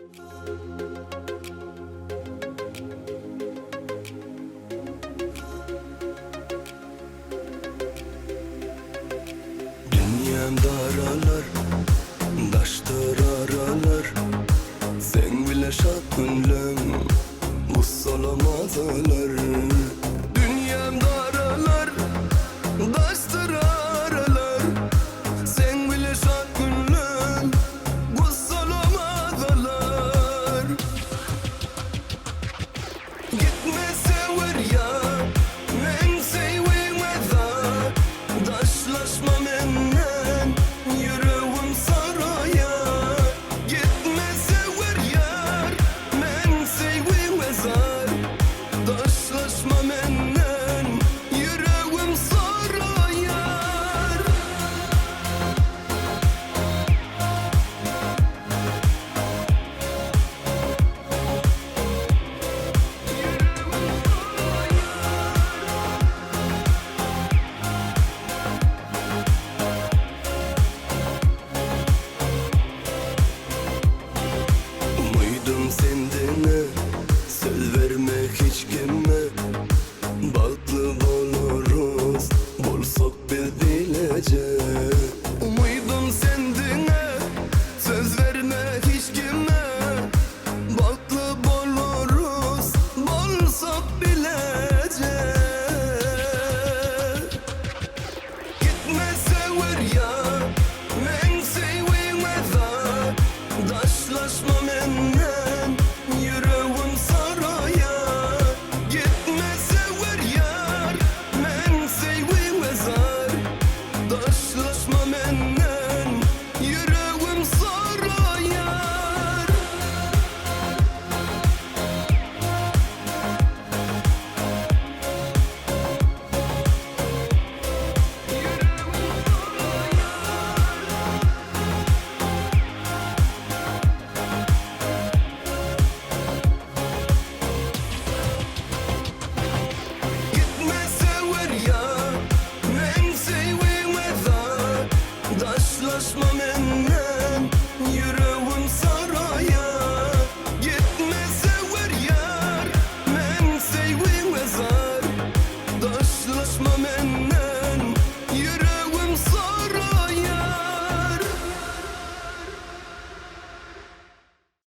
Dünyam daralar, daştır aralar. Sen bile şad gönlüm, bu salamadılar. Dünyam daralar, daştır aralar. Sen bile şad gönlüm, bu salamadılar. Gitme sever ya, men sevmeda. Daşlaşma menden, yüreğim saraya. Gitme sever yar, men sevmeda. Daşlaşma menden, yüreğim saraya. Umuydum sendine, söz vermek hiç kime. Baklı oluruz, bulsak biz bilece. Umuydum sendine, söz vermek hiç kime. Baklı oluruz, bulsak bilece. Gitme sever ya, men sevmeda. Daşlaşma menden, yürü